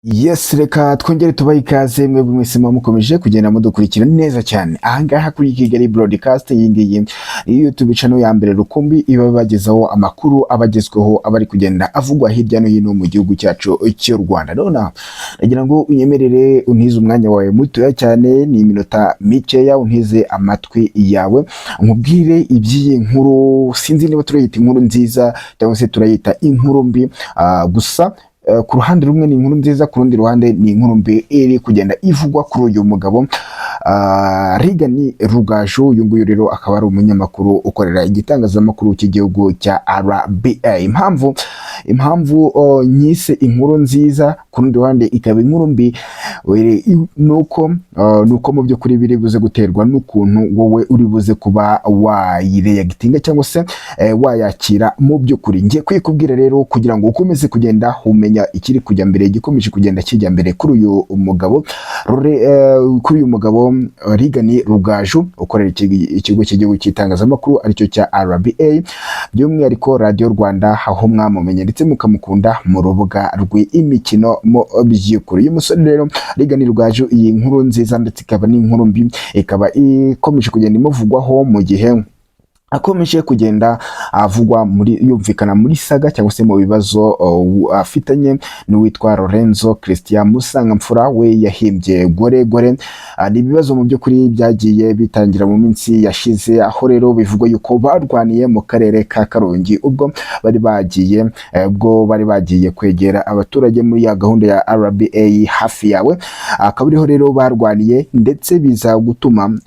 Yes, reka twongere tubahe ikaze mwebwe mwese mukomeje kugenda mudukurikira neza cyane ahangaha kuri Kigali Broadcast. Iyi ngiyi ni YouTube channel ya mbere rukumbi iba bagezaho amakuru abagezweho abari kugenda avugwa hirya no hino mu gihugu cyacu cy'u Rwanda. None nagira ngo unyemerere untize umwanya wawe mutoya cyane, ni iminota mikeya, untize amatwi yawe nkubwire iby'iyi nkuru. Sinzi niba turayita inkuru nziza cyangwa se turayita inkuru mbi, gusa ku ruhande rumwe ni inkuru nziza, ku rundi ruhande ni inkuru mbi iri kugenda ivugwa kuri uyu mugabo Rigani Rugaju. Uyu nguyu rero akaba ari umunyamakuru ukorera igitangazamakuru cy'igihugu cya RBA. Impamvu nyise inkuru nziza, ku rundi ruhande ikaba inkuru mbi, nuko mu by'ukuri biri buze guterwa n'ukuntu wowe uri buze kuba wayireyagitinga cyangwa se wayakira. Mu by'ukuri ngiye kwikubwira rero kugira ngo ukomeze kugenda umenya ikiri kujya mbere, gikomeje kugenda kijya mbere kuri uyu mugabo Rigani Rugaju ukorera ikigo cy'igihugu cy'itangazamakuru aricyo cya RBA, by'umwihariko Radio Rwanda, aho mwamumenye ndetse mukamukunda mu rubuga rw'imikino mu by'ukuri. Uyu musore rero Rigani Rugaju, iyi nkuru nziza ndetse ikaba n'inkuru mbi, ikaba ikomeje kugenda imuvugwaho mu gihe akomeje kugenda avugwa yumvikana muri saga cyangwa se mu bibazo afitanye n'uwitwa Lorenzo Christian Musangamfura. We yahimbye gore. Ni ibibazo mu by'ukuri byagiye bitangira mu minsi yashize, aho rero bivugwa yuko barwaniye mu karere ka Karongi ubwo bari bagiye kwegera abaturage muri ya gahunda ya RBA hafi yawe. Akaba ariho rero barwaniye ndetse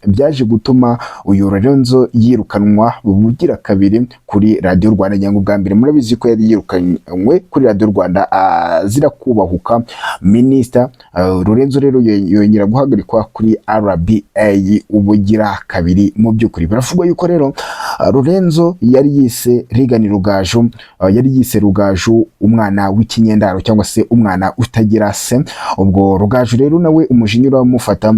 byaje gutuma uyu Lorenzo yirukanwa bugira kabiri kuri Radio Rwanda. Nyango bwa mbere murabizi ko yari yirukanywe kuri Radio Rwanda azira kubahuka Minister Lorenzo rero yongera guhagarikwa kuri RBA ubugira kabiri. Mu by'ukuri baravuga yuko rero Lorenzo yari yise Rigani Rugaju, Rugaju umwana w'ikinyendaro cyangwa se umwana utagira se. Ubwo Rugaju rero nawe umujinyura mufata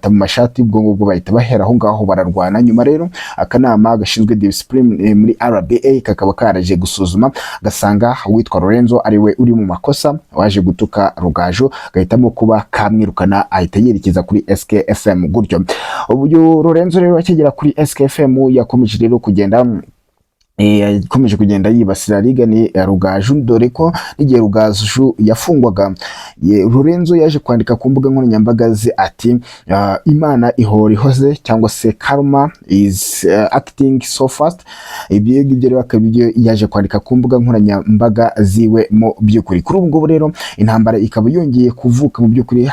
mu mashati, ubwo bahita bahera aho ngaho bararwana. Nyuma rero akanama gashinzwe discipline muri RBA kakaba karaje gusuzuma gasanga witwa Lorenzo ari we uri mu makosa, waje gutuka Rugaju, gahitamo kuba kamwirukana, ahita yerekeza kuri SKFM. Gutyo ubu Lorenzo rero akigera kuri SKFM yakomeje rero kugenda yibasira Rigani Rugaju, dore ko igihe Rugaju yafungwaga Lorenzo yaje kwandika ku mbuga nkoranyambaga ze ati Imana ihora ihoze cyangwa se karma is acting so fast. Ibyo rero akabyo yaje kwandika ku mbuga nkoranyambaga ziwe. Mu by'ukuri kuri ubwo rero intambara ikaba yongeye kuvuka. Mu by'ukuri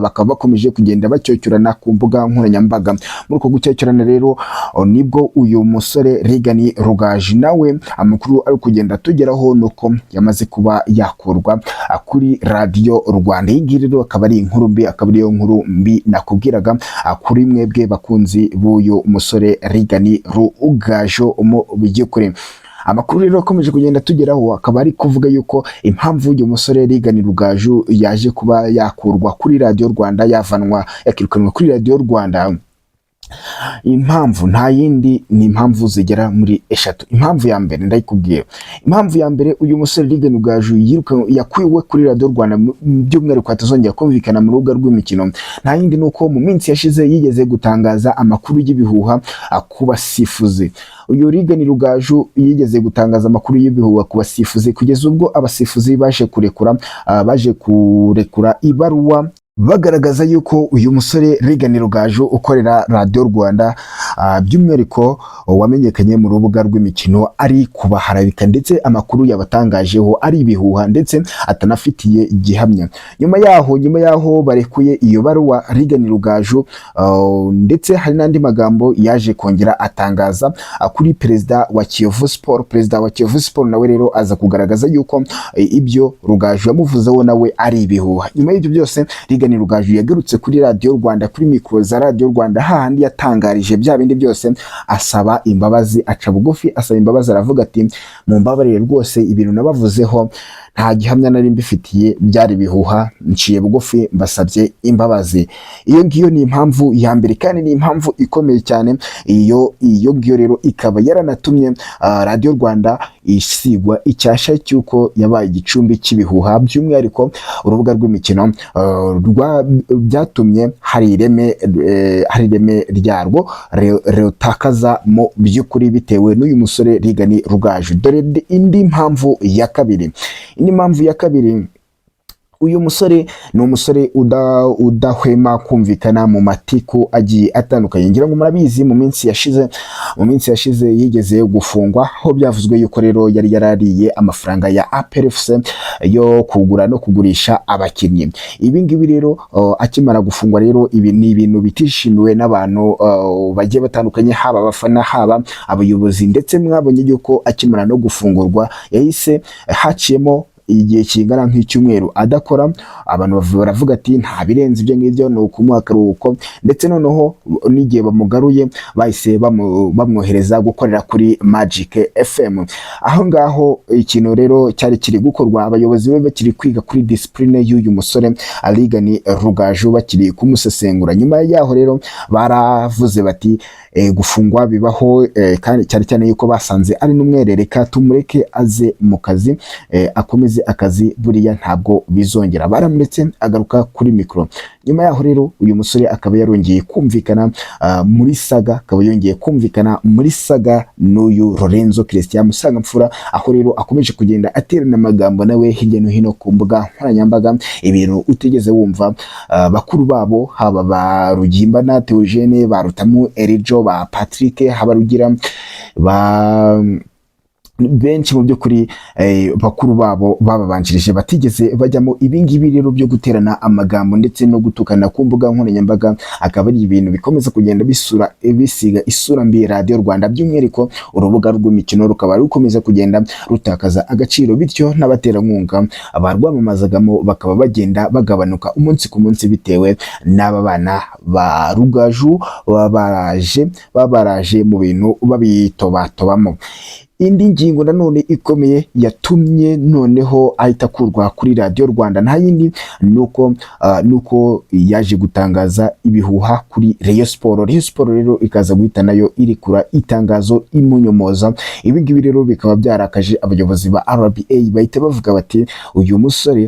bakaba bakomeje kugenda bacyocyorana ku mbuga nkoranyambaga. Muri uko gucyocyorana rero nibwo uyu musore Rigani Rugaju nawe amakuru ari kugenda tugeraho nuko yamaze kuba yakurwa kuri Radio Rwanda. Iyi rero akaba ari inkuru mbi, akaba ariyo nkuru mbi nakubwiraga kuri mwebwe bakunzi b'uyu musore Rigani Rugaju. Mu by'ukuri amakuru rero akomeje kugenda tugeraho, akaba ari kuvuga yuko impamvu uyu musore Rigani Rugaju yaje kuba yakurwa kuri Radio Rwanda, yakirukanwa kuri Radio Rwanda, impamvu nta yindi ni impamvu zigera muri eshatu. Impamvu ya mbere ndayikubwiye. Impamvu ya mbere, uyu musore Rigani Rugaju yakwiwe kuri Radio Rwanda, by'umwihariko atazongera kumvikana mu rubuga rw'imikino. Nta yindi nuko mu minsi yashize yigeze gutangaza amakuru y'ibihuha ku basifuzi. Uyu Rigani Rugaju yigeze gutangaza amakuru y'ibihuha ku basifuzi, kugeza ubwo abasifuzi baje kurekura ibaruwa bagaragaza yuko uyu musore Rigani Rugaju ukorera Radio Rwanda, by'umwihariko wamenyekanye mu rubuga rw'imikino, ari kubaharabika ndetse amakuru yabatangajeho ari ibihuha ndetse atanafitiye igihamya. Nyuma yaho barekuye iyo baruwa Rigani Rugaju, ndetse hari n'andi magambo yaje kongera atangaza kuri perezida wa Kiyovu Sport. Perezida wa Kiyovu Sport nawe rero aza kugaragaza yuko ibyo Rugaju yamuvuzeho nawe ari ibihuha. Nyuma y'ibyo byose Rigani Rugaju yagarutse kuri Radio Rwanda, kuri mikro za Radio Rwanda, hahandi yatangarije bya bindi byose, asaba imbabazi, aca bugufi asaba imbabazi, aravuga ati mumbabarire rwose ibintu nabavuzeho nta gihamya nari mbifitiye, byari bihuha, nciye bugufi mbasabye imbabazi. Iyo ngiyo ni impamvu ya mbere kandi ni impamvu ikomeye cyane. Iyo ngiyo rero ikaba yaranatumye Radio Rwanda isigwa icyasha cy'uko yabaye igicumbi cy'ibihuha, by'umwihariko urubuga rw'imikino byatumye hari ireme ryarwo rutakaza mu by'ukuri bitewe n'uyu musore Rigani Rugaju. Dore indi mpamvu ya kabiri. Uyu musore ni umusore udahwema kumvikana mu matiku agiye atandukanye. Ngira ngo murabizi mu minsi yashize yigeze gufungwa, aho byavuzwe yuko rero yari yarariye amafaranga ya APR FC yo kugura no kugurisha abakinnyi. Ibi ngibi rero akimara gufungwa rero, ibi ni ibintu bitishimiwe n'abantu bagiye batandukanye, haba abafana, haba abayobozi, ndetse mwabonye yuko akimara no gufungurwa yahise haciyemo igihe kingana nk'icyumweru adakora. Abantu baravuga ati nta birenze ibyo ngibyo, ni ukumuha akaruhuko, ndetse noneho n'igihe bamugaruye bahise bamwohereza gukorera kuri Magic FM. Aho ngaho ikintu rero cyari kiri gukorwa, abayobozi be bakiri kwiga kuri discipline y'uyu musore Rigani Rugaju, bakiri kumusesengura. Nyuma yaho rero baravuze bati gufungwa bibaho, kandi cyane cyane yuko basanze ari n'umwerereka, tumureke aze mu kazi, akomeze akazi, buriya ntabwo bizongera. Baramuretse agaruka kuri mikro. Nyuma yaho rero uyu musore akaba yarongeye kumvikana muri saga n'uyu Lorenzo Christian Musangamfura, aho rero akomeje kugenda aterana amagambo nawe hirya no hino ku mbuga nkoranyambaga, ibintu utigeze wumva. Bakuru babo haba ba Rugimba na Theogene, ba Rutamu Erijo, ba Patrick Habarugira, benshi mu by'ukuri bakuru babo bababanjirije batigeze bajyamo ibingibi rero byo guterana amagambo ndetse no gutukana ku mbuga nkoranyambaga. Akaba ari ibintu bikomeza kugenda bisiga isura mbi Radio Rwanda, by'umwihariko urubuga rw'imikino rukaba rukomeza kugenda rutakaza agaciro, bityo n'abaterankunga abarwamamazagamo bakaba bagenda bagabanuka umunsi ku munsi, bitewe n'aba bana ba Rugaju babaraje mu bintu babitobatobamo. Indi ngingo nanone ikomeye yatumye noneho ahita kurwa kuri Radio Rwanda nta yindi nuko yaje gutangaza ibihuha kuri Rayon Sport. Rayon Sport rero ikaza guhita nayo irikura itangazo imunyomoza. Ibi ngibi rero bikaba byarakaje abayobozi ba RBA, bahita bavuga bati uyu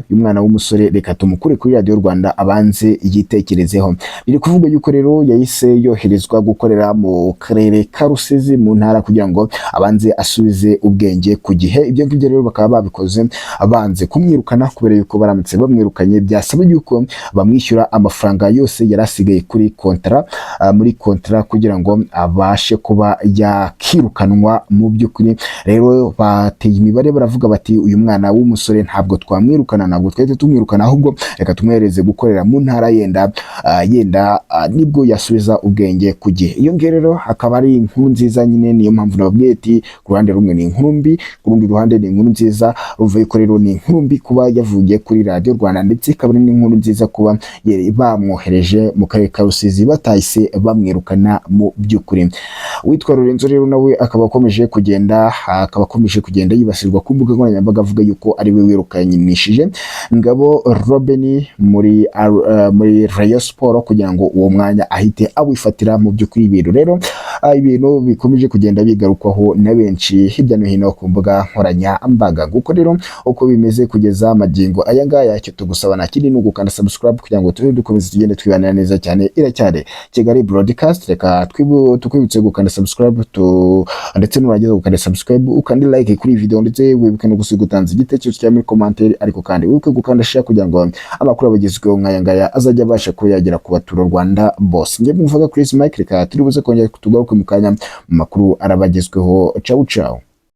mwana w'umusore reka tumukure kuri Radio Rwanda abanze yitekerezeho. Biri kuvuga yuko rero yahise yoherezwa gukorera mu karere ka Rusizi mu ntara, kugira ngo abanze asubize ubwenge ku gihe. Ibyo ngibyo rero bakaba babikoze abanze kumwirukana, kubera yuko baramutse bamwirukanye byasaba yuko bamwishyura amafaranga yose yarasigaye kuri muri kontra kugira ngo abashe kuba yakirukanwa. Mu by'ukuri rero bateye imibare baravuga bati uyu mwana w'umusore ntabwo twamwirukana, ntabwo twahita tumwirukana, ahubwo reka tumwereze gukorera mu ntara, yenda nibwo yasubiza ubwenge ku gihe. Iyo ngiyo rero akaba ari inkuru nziza nyine, niyo mpamvu nababwiye ati ku ruhande rumwe ni inkuru mbi, ku rundi ruhande ni inkuru nziza. Ruvuye ko rero ni inkuru mbi kuba yavugiye kuri Radio Rwanda, ndetse ikaba ari n'inkuru nziza kuba bamwohereje mu karere ka Rusizi batahise bamwirukana. Mu by'ukuri witwa Lorenzo rero nawe akaba akomeje kugenda yibasirwa ku mbuga nkoranyambaga, avuga yuko ari we wirukanishije Ngabo Robin muri Rayon Sport kugira ngo uwo mwanya ahite awifatira. Mu by'ukuri ibintu rero ibintu bikomeje kugenda bigarukwaho na benshi hirya no hino ku mbuga nkoranyambaga. Guko rero uko bimeze kugeza magingo aya ngaya, cyo tugusaba na kindi no gukanda subscribe kugira ngo dukomeze tugende twibanira neza cyane. Iracyari Kigali Broadcast, reka tukwibutse gukanda subscribe ndetse nurangiza gukanda subscribe ukandi like kuri video, ndetse wibuke no gusiga utanze igitekerezo cya muri commentaire, ariko kandi wibuke gukanda share kugira ngo amakuru abagezweho nk'aya ngaya azajya abasha kuyagera ku batura Rwanda boss. Ngiye mvuga Chris Mike, reka turibuze kongera kutugaruka mu kanya mu makuru arabagezweho. Ciao ciao.